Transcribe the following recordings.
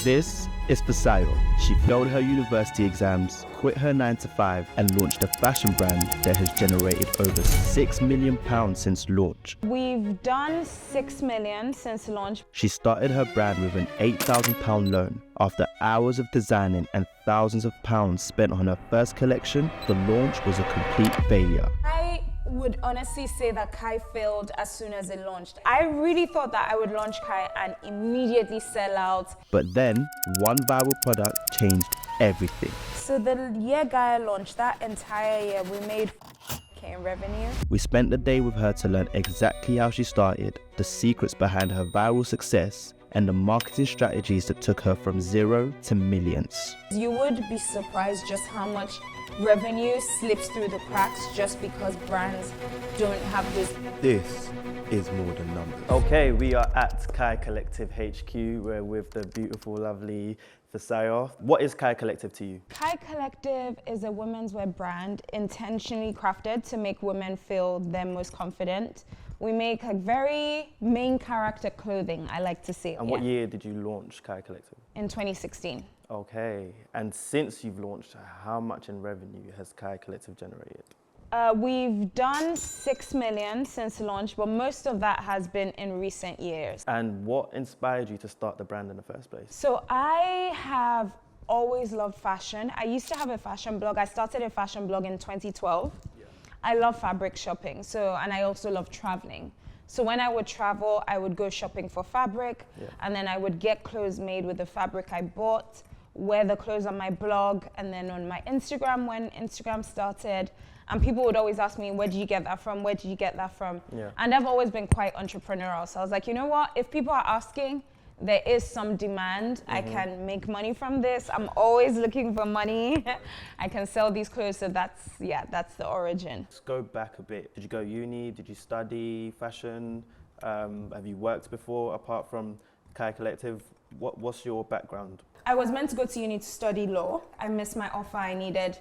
This is Fisayo. She failed her university exams, quit her 9-to-5, and launched a fashion brand that has generated over £6 million since launch. We've done 6 million since launch. She started her brand with an £8,000 loan. After hours of designing and thousands of pounds spent on her first collection, the launch was a complete failure. I would honestly say that Kai failed as soon as it launched. I really thought that I would launch Kai and immediately sell out. But then, one viral product changed everything. So the year Gaia launched, that entire year, we made in revenue. We spent the day with her to learn exactly how she started, the secrets behind her viral success, and the marketing strategies that took her from zero to millions. You would be surprised just how much revenue slips through the cracks just because brands don't have this. This is more than numbers. Okay, we are at Kai Collective HQ. We're with the beautiful, lovely Fisayo. What is Kai Collective to you? Kai Collective is a women's wear brand intentionally crafted to make women feel their most confident. We make like very main character clothing, I like to say. And what year did you launch Kai Collective? In 2016. Okay, and since you've launched, how much in revenue has Kai Collective generated? We've done 6 million since launch, but most of that has been in recent years. And what inspired you to start the brand in the first place? So I have always loved fashion. I used to have a fashion blog. I started a fashion blog in 2012. I love fabric shopping, and I also love traveling. So when I would travel, I would go shopping for fabric, and then I would get clothes made with the fabric I bought, wear the clothes on my blog, and then on my Instagram, when Instagram started, and people would always ask me, where did you get that from? Where did you get that from? And I've always been quite entrepreneurial. So I was like, you know what? If people are asking, there is some demand. I can make money from this. I'm always looking for money. I can sell these clothes. So that's the origin. Let's go back a bit. Did you go uni? Did you study fashion? Have you worked before apart from Kai Collective? What's your background? I was meant to go to uni to study law. I missed my offer. I needed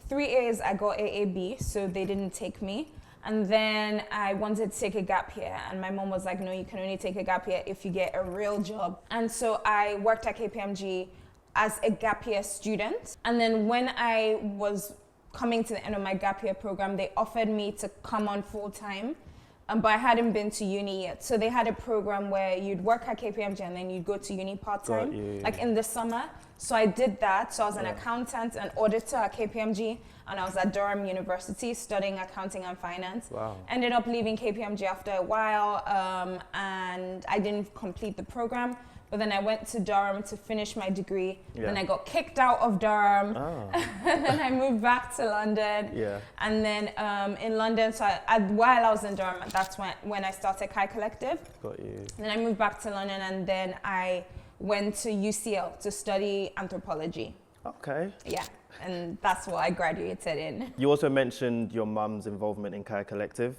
3 A's. I got AAB, so they didn't take me. And then I wanted to take a gap year, and my mom was like, no, you can only take a gap year if you get a real job. And so I worked at KPMG as a gap year student. And then when I was coming to the end of my gap year program, they offered me to come on full time, but I hadn't been to uni yet. So they had a program where you'd work at KPMG and then you'd go to uni part time, like in the summer. So I did that. So I was an accountant and auditor at KPMG, and I was at Durham University studying accounting and finance. Wow. Ended up leaving KPMG after a while, and I didn't complete the program. But then I went to Durham to finish my degree. Then I got kicked out of Durham. And then I moved back to London. And then in London, so while I was in Durham, that's when I started Kai Collective. Got you. Then I moved back to London, and then I went to UCL to study anthropology. Okay. Yeah, and that's what I graduated in. You also mentioned your mum's involvement in Kai Collective.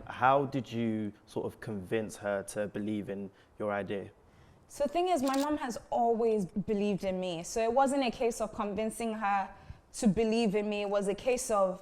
How did you sort of convince her to believe in your idea? So the thing is, my mom has always believed in me. So it wasn't a case of convincing her to believe in me. It was a case of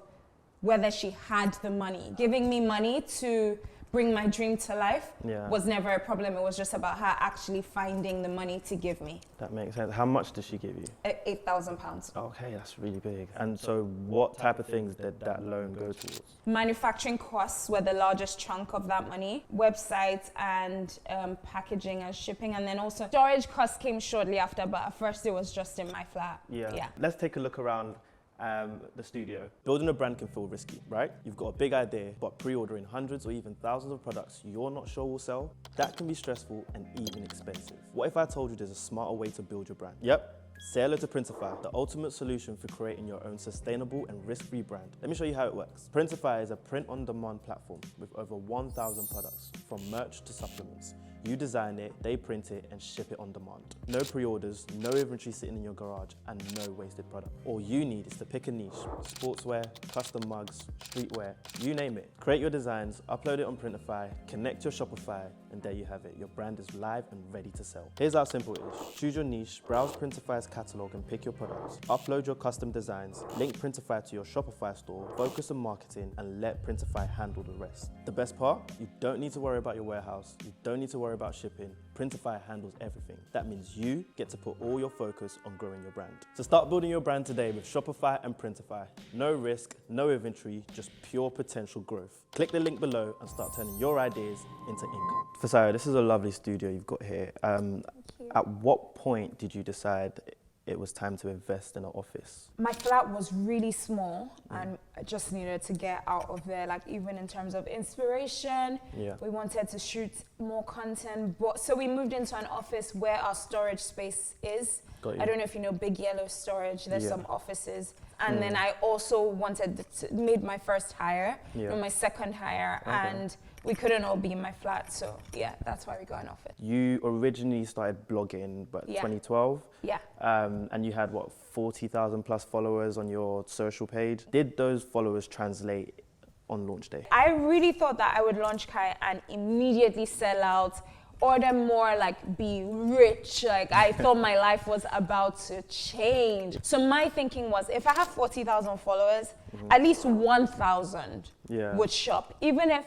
whether she had the money. Giving me money to bring my dream to life was never a problem. It was just about her actually finding the money to give me. That makes sense. How much did she give you? £8,000. Okay, that's really big. And so what type of things did that loan go towards? Manufacturing costs were the largest chunk of that money. Websites and packaging and shipping, and then also storage costs came shortly after, but at first it was just in my flat. Let's take a look around the studio. Building a brand can feel risky, right? You've got a big idea, but pre-ordering hundreds or even thousands of products you're not sure will sell, that can be stressful and even expensive. What if I told you there's a smarter way to build your brand? Yep. Say hello to Printify, the ultimate solution for creating your own sustainable and risk-free brand. Let me show you how it works. Printify is a print-on-demand platform with over 1,000 products, from merch to supplements. You design it, they print it, and ship it on demand. No pre-orders, no inventory sitting in your garage, and no wasted product. All you need is to pick a niche: sportswear, custom mugs, streetwear, you name it. Create your designs, upload it on Printify, connect your Shopify, and there you have it. Your brand is live and ready to sell. Here's how simple it is. Choose your niche, browse Printify's personalized catalog and pick your products. Upload your custom designs, link Printify to your Shopify store, focus on marketing, and let Printify handle the rest. The best part? You don't need to worry about your warehouse. You don't need to worry about shipping. Printify handles everything. That means you get to put all your focus on growing your brand. So start building your brand today with Shopify and Printify. No risk, no inventory, just pure potential growth. Click the link below and start turning your ideas into income. Fisayo, this is a lovely studio you've got here. At what point did you decide it was time to invest in an office? My flat was really small and I just needed to get out of there, like even in terms of inspiration. Yeah. We wanted to shoot more content, so we moved into an office where our storage space is. Got you. I don't know if you know Big Yellow Storage, there's Yeah. some offices. And then I also made my first hire, Yeah. and my second hire, Okay. and we couldn't all be in my flat, so yeah, that's why we got an office. You originally started blogging, but Yeah. 2012, Yeah. and you had what, 40,000 plus followers on your social page. Did those followers translate on launch day? I really thought that I would launch Kai and immediately sell out, order more, like be rich. Like I thought my life was about to change. So my thinking was, if I have 40,000 followers, at least 1,000 Yeah. would shop. Even if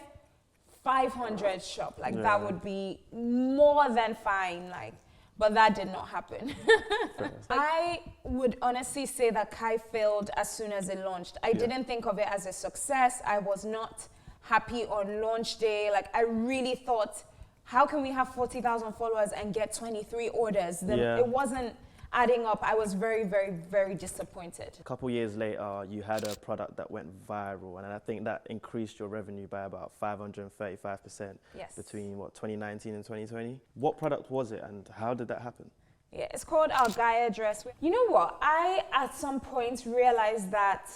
500 shop, like Yeah. that would be more than fine. Like, but that did not happen. I would honestly say that Kai failed as soon as it launched. I didn't think of it as a success. I was not happy on launch day. Like I really thought, how can we have 40,000 followers and get 23 orders? Yeah. It wasn't adding up. I was very, very, very disappointed. A couple years later, you had a product that went viral, and I think that increased your revenue by about 535% Yes. between, what, 2019 and 2020? What product was it, and how did that happen? Yeah, it's called our Gaia dress. You know what? I, at some point, realized that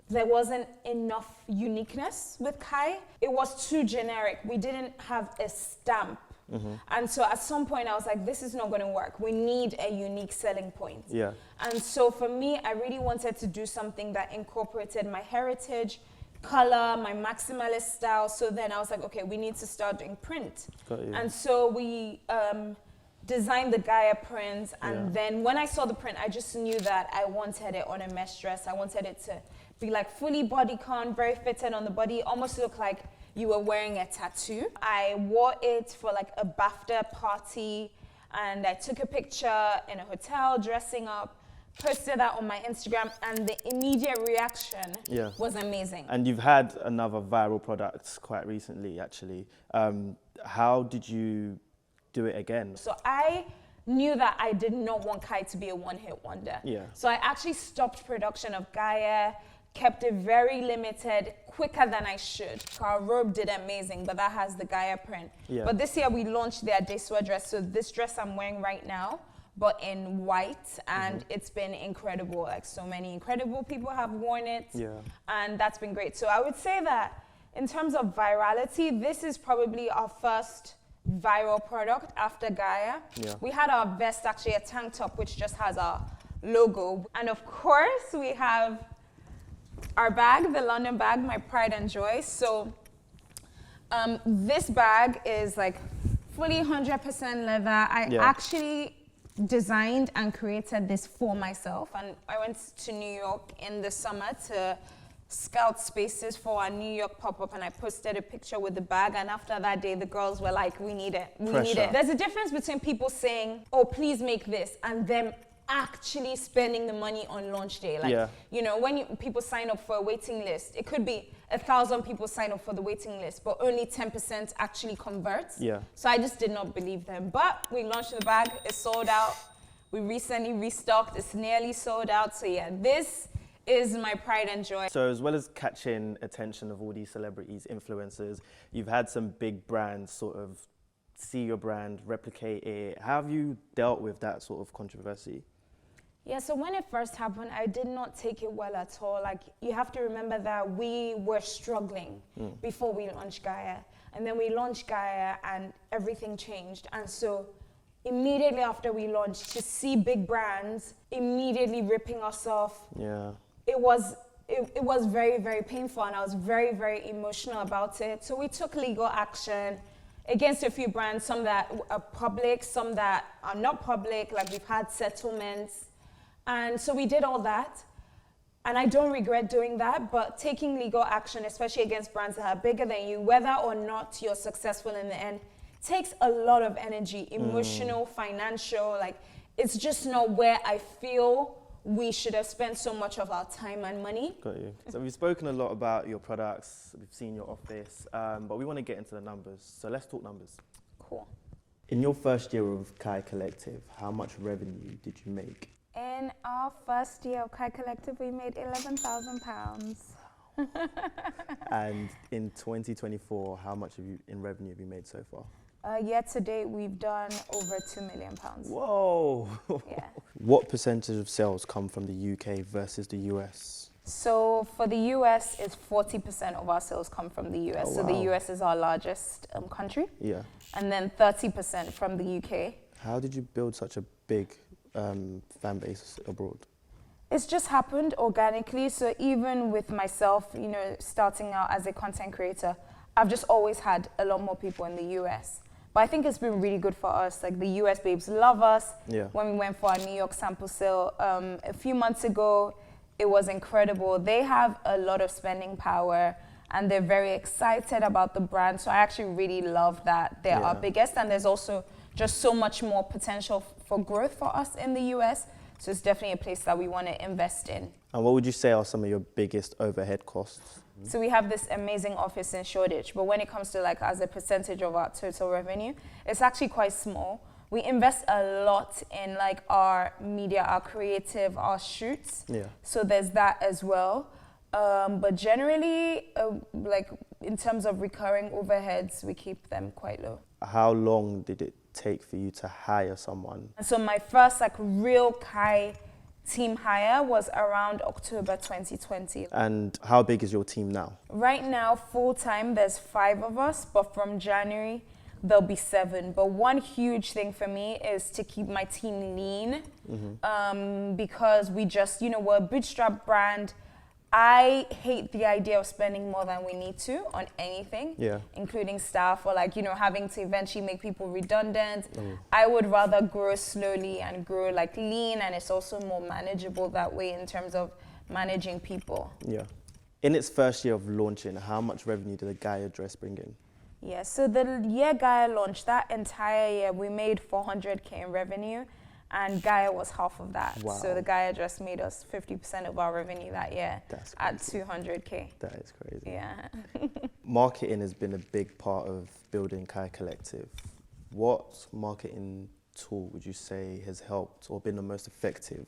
there wasn't enough uniqueness with Kai. It was too generic. We didn't have a stamp. And so at some point I was like, this is not going to work. We need a unique selling point. Yeah. And so for me, I really wanted to do something that incorporated my heritage, color, my maximalist style. So then I was like, okay, we need to start doing print. Got you. And so we designed the Gaia print. And then when I saw the print, I just knew that I wanted it on a mesh dress. I wanted it to be like fully bodycon, very fitted on the body, almost look like you were wearing a tattoo. I wore it for like a BAFTA party, and I took a picture in a hotel dressing up, posted that on my Instagram, and the immediate reaction was amazing. And you've had another viral product quite recently, actually. How did you do it again? So I knew that I did not want Kai to be a one-hit wonder. Yeah. So I actually stopped production of Gaia, kept it very limited, quicker than I should. Our robe did amazing, but that has the Gaia print. Yeah. But this year we launched their Desua dress. So this dress I'm wearing right now, but in white, and it's been incredible. Like so many incredible people have worn it, and that's been great. So I would say that in terms of virality, this is probably our first viral product after Gaia. Yeah. We had our vest, actually a tank top, which just has our logo. And of course we have our bag, the London bag, my pride and joy. So this bag is like fully 100% leather. I actually designed and created this for myself. And I went to New York in the summer to scout spaces for our New York pop-up, and I posted a picture with the bag, and after that day the girls were like, we need it, we need it. There's a difference between people saying, oh, please make this, and them actually spending the money on launch day. Like, you know, when people sign up for a waiting list, it could be 1,000 people sign up for the waiting list, but only 10% actually converts. So I just did not believe them. But we launched the bag, it's sold out. We recently restocked, it's nearly sold out. So yeah, this is my pride and joy. So as well as catching attention of all these celebrities, influencers, you've had some big brands sort of see your brand, replicate it. How have you dealt with that sort of controversy? Yeah, so when it first happened, I did not take it well at all. Like, you have to remember that we were struggling before we launched Gaia. And then we launched Gaia and everything changed. And so immediately after we launched, to see big brands immediately ripping us off, it was very, very painful, and I was very, very emotional about it. So we took legal action against a few brands, some that are public, some that are not public. Like, we've had settlements. And so we did all that. And I don't regret doing that, but taking legal action, especially against brands that are bigger than you, whether or not you're successful in the end, takes a lot of energy, emotional, financial. Like, it's just not where I feel we should have spent so much of our time and money. Got you. So we've spoken a lot about your products, we've seen your office, but we want to get into the numbers. So let's talk numbers. Cool. In your first year of Kai Collective, how much revenue did you make? In our first year of Kai Collective, we made £11,000. And in 2024, how much in revenue have you made so far? Year to date, we've done over £2 million. Whoa! Yeah. What percentage of sales come from the UK versus the US? So for the US, it's 40% of our sales come from the US. Oh, So the wow. US is our largest country. Yeah. And then 30% from the UK. How did you build such a big fan base abroad? It's just happened organically. So even with myself, you know, starting out as a content creator, I've just always had a lot more people in the US. But I think it's been really good for us. Like, the US babes love us. Yeah. When we went for our New York sample sale a few months ago, it was incredible. They have a lot of spending power and they're very excited about the brand. So I actually really love that they're our biggest, and there's also just so much more potential for growth for us in the US. So it's definitely a place that we want to invest in. And what would you say are some of your biggest overhead costs? So we have this amazing office in Shoreditch, but when it comes to, like, as a percentage of our total revenue, it's actually quite small. We invest a lot in, like, our media, our creative, our shoots. Yeah. So there's that as well. But generally, like, in terms of recurring overheads, we keep them quite low. How long did it take for you to hire someone? And so my first, like, real Kai team hire was around October 2020. And how big is your team now? Right now, full-time, there's 5 of us, but from January, there'll be 7. But one huge thing for me is to keep my team lean, because we just, you know, we're a bootstrap brand. I hate the idea of spending more than we need to on anything, including staff, or, like, you know, having to eventually make people redundant. I would rather grow slowly and grow, like, lean, and it's also more manageable that way in terms of managing people. Yeah. In its first year of launching, how much revenue did the Gaia dress bring in? Yeah, so the year Gaia launched, that entire year, we made 400K in revenue, and Gaia was half of that. Wow. So the Gaia dress made us 50% of our revenue that year. That's at crazy. 200K. That is crazy. Yeah. Marketing has been a big part of building Kai Collective. What marketing tool would you say has helped or been the most effective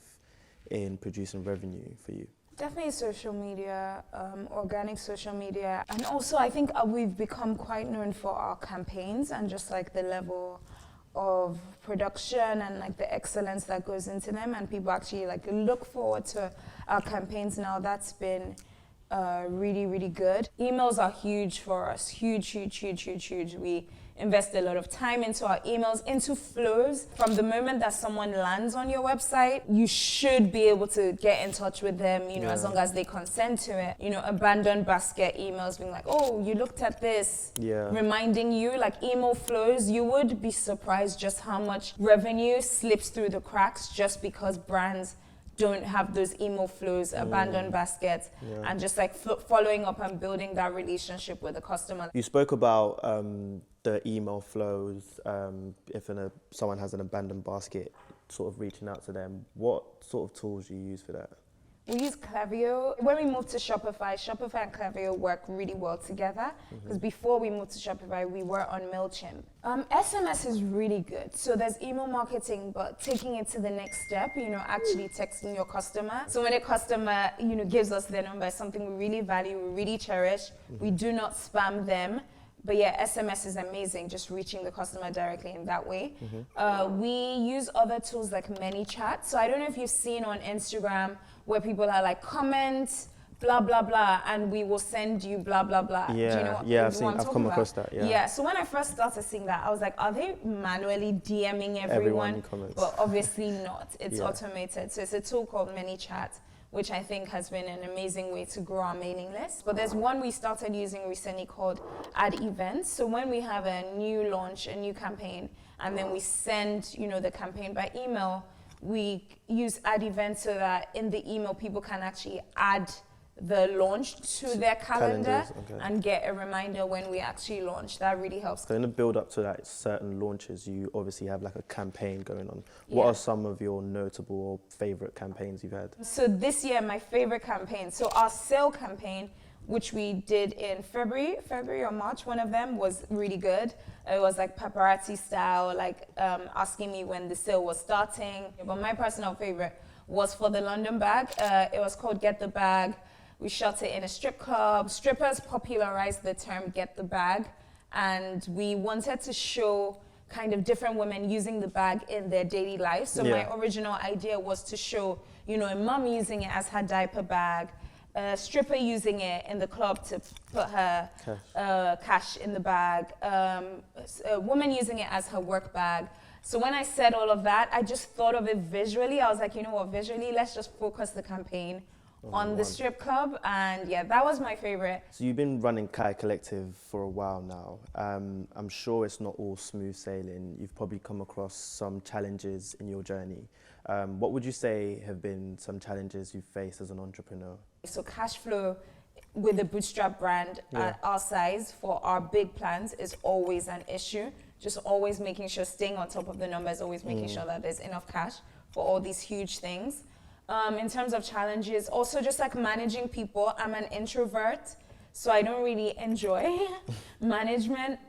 in producing revenue for you? Definitely social media, organic social media. And also, I think we've become quite known for our campaigns and just, like, the level of production and, like, the excellence that goes into them, and people actually, like, look forward to our campaigns now. That's been really, really good. Emails are huge for us. Huge. We invest a lot of time into our emails, into flows. From the moment that someone lands on your website, you should be able to get in touch with them, you know, as long as they consent to it. You know, abandoned basket emails being like, oh, you looked at this, reminding you, like, email flows. You would be surprised just how much revenue slips through the cracks just because brands don't have those email flows, abandoned baskets, and just, like, following up and building that relationship with the customer. You spoke about the email flows, if someone has an abandoned basket, sort of reaching out to them. What sort of tools do you use for that? We use Klaviyo. When we moved to Shopify and Klaviyo work really well together, because before we moved to Shopify, we were on MailChimp. SMS is really good. So there's email marketing, but taking it to the next step, you know, actually texting your customer. So when a customer, you know, gives us their number, something we really value, we really cherish, we do not spam them. But yeah, SMS is amazing, just reaching the customer directly in that way. We use other tools like ManyChat. So I don't know if you've seen on Instagram where people are like, comment, blah, blah, blah, and we will send you blah, blah, blah. Yeah, Do you know I've come across that, Yeah, so when I first started seeing that, I was like, are they manually DMing everyone? But obviously not, it's automated. So it's a tool called ManyChat, which I think has been an amazing way to grow our mailing list. But there's one we started using recently called Ad Events. So when we have a new launch, a new campaign, and then we send, you know, the campaign by email, we use ad events so that in the email people can actually add the launch to their calendar Calendars, okay. and get a reminder when we actually launch. That really helps. So in the build up to that certain launches, you obviously have like a campaign going on. What Yeah. are some of your notable or favorite campaigns you've had? So this year, my favorite campaign, so our sale campaign, which we did in February or March, one of them was really good. It was like paparazzi style, like asking me when the sale was starting. But my personal favorite was for the London bag. It was called Get the Bag. We shot it in a strip club. Strippers popularized the term get the bag. And we wanted to show kind of different women using the bag in their daily life. So Yeah. my original idea was to show, you know, a mom using it as her diaper bag, a stripper using it in the club to put her cash in the bag, a woman using it as her work bag. So when I said all of that, I just thought of it visually. I was like, you know what, visually, let's just focus the campaign on the strip club. And yeah, that was my favorite. So you've been running Kai Collective for a while now. I'm sure it's not all smooth sailing. You've probably come across some challenges in your journey. What would you say have been some challenges you've faced as an entrepreneur? So cash flow with a bootstrap brand at our size for our big plans is always an issue. Just always making sure, staying on top of the numbers, always making sure that there's enough cash for all these huge things. In terms of challenges, also just like managing people. I'm an introvert, so I don't really enjoy management.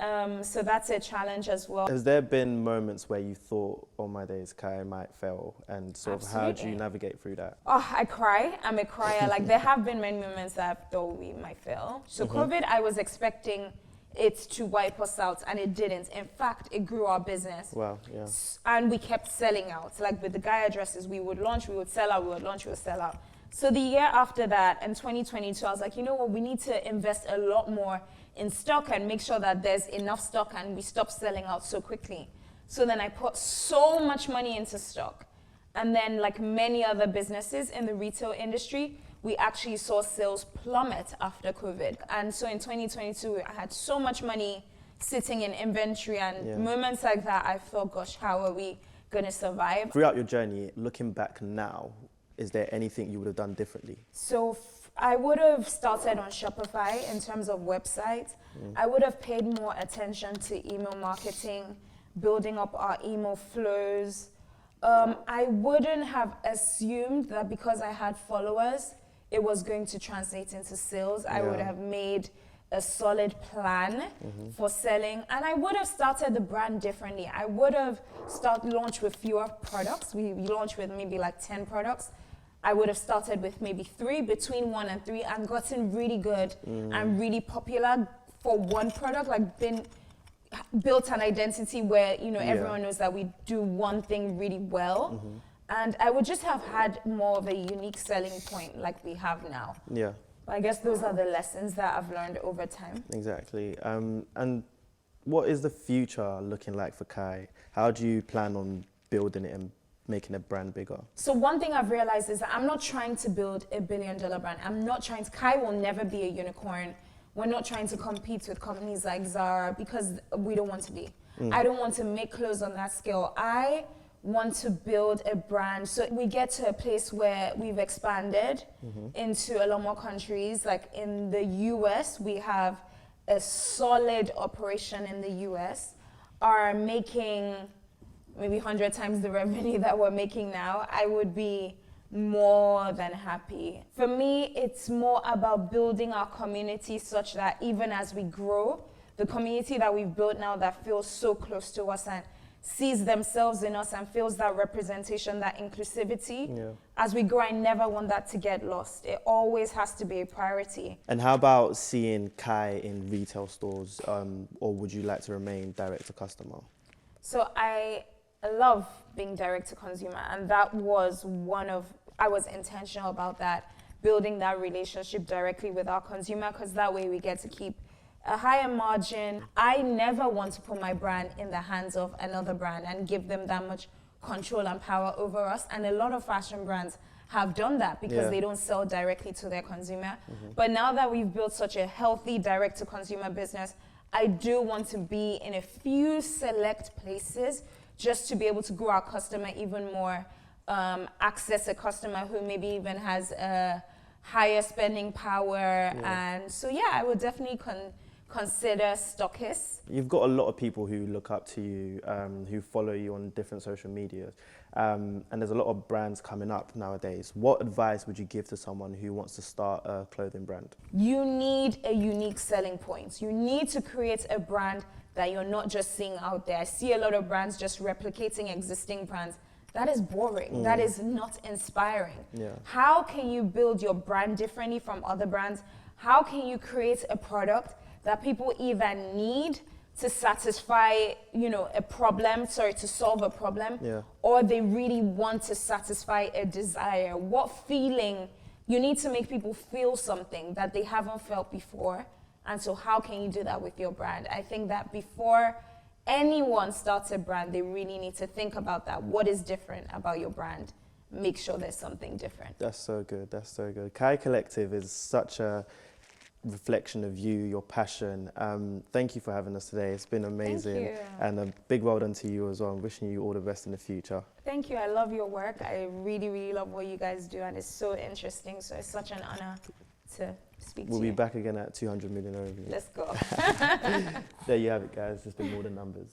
So that's a challenge as well. Has there been moments where you thought, oh my days, Kai might fail? And sort of how do Absolutely. you navigate through that? Oh, I cry. I'm a crier. Like there have been many moments that I thought we might fail. So COVID, I was expecting it to wipe us out, and it didn't. In fact, it grew our business. Wow, yeah. And we kept selling out. Like with the Gaia dresses, we would launch, we would sell out, we would launch, we would sell out. So the year after that, in 2022, I was like, you know what, we need to invest a lot more in stock and make sure that there's enough stock and we stop selling out so quickly. So then I put so much money into stock. And then like many other businesses in the retail industry, we actually saw sales plummet after COVID. And so in 2022, I had so much money sitting in inventory, and moments like that, I thought, gosh, how are we gonna survive? Throughout your journey, looking back now, is there anything you would have done differently? So I would have started on Shopify in terms of website. I would have paid more attention to email marketing, building up our email flows. I wouldn't have assumed that because I had followers, it was going to translate into sales. I would have made a solid plan for selling, and I would have started the brand differently. I would have launched with fewer products. We launched with maybe like 10 products. I would have started with maybe 3, between 1 and 3, and gotten really good and really popular for one product, like built an identity where, you know, everyone knows that we do one thing really well. And I would just have had more of a unique selling point like we have now. Yeah. But I guess those are the lessons that I've learned over time. Exactly. And what is the future looking like for Kai? How do you plan on building it and making a brand bigger? So one thing I've realized is that I'm not trying to build $1 billion brand. Kai will never be a unicorn. We're not trying to compete with companies like Zara because we don't want to be. I don't want to make clothes on that scale. I want to build a brand so we get to a place where we've expanded into a lot more countries. Like in the US, we have a solid operation in the US, are making maybe 100 times the revenue that we're making now. I would be more than happy. For me, it's more about building our community such that even as we grow, the community that we've built now that feels so close to us and sees themselves in us and feels that representation, that inclusivity. As we grow, I never want that to get lost. It always has to be a priority. And how about seeing Kai in retail stores, or would you like to remain direct to customer? So I love being direct to consumer, and that was I was intentional about that, building that relationship directly with our consumer, because that way we get to keep a higher margin. I never want to put my brand in the hands of another brand and give them that much control and power over us. And a lot of fashion brands have done that because they don't sell directly to their consumer. But now that we've built such a healthy direct-to-consumer business, I do want to be in a few select places just to be able to grow our customer even more access a customer who maybe even has a higher spending power. And so, yeah, I would definitely consider stockists. You've got a lot of people who look up to you, who follow you on different social media, and there's a lot of brands coming up nowadays. What advice would you give to someone who wants to start a clothing brand? You need a unique selling point. You need to create a brand that you're not just seeing out there. I see a lot of brands just replicating existing brands. That is boring. That is not inspiring. How can you build your brand differently from other brands? How can you create a product that people either need to satisfy, a problem, to solve a problem, or they really want to satisfy a desire? What feeling? You need to make people feel something that they haven't felt before. And so how can you do that with your brand? I think that before anyone starts a brand, they really need to think about that. What is different about your brand? Make sure there's something different. That's so good. That's so good. Kai Collective is such a reflection of you, your passion. Thank you for having us today. It's been amazing. Thank you. And a big well done to you as well. I'm wishing you all the best in the future. Thank you. I love your work. I really, really love what you guys do, and it's so interesting. So it's such an honor to speak to you. We'll be back again at 200 million overview. Let's go. There you have it, guys. It's been more than numbers.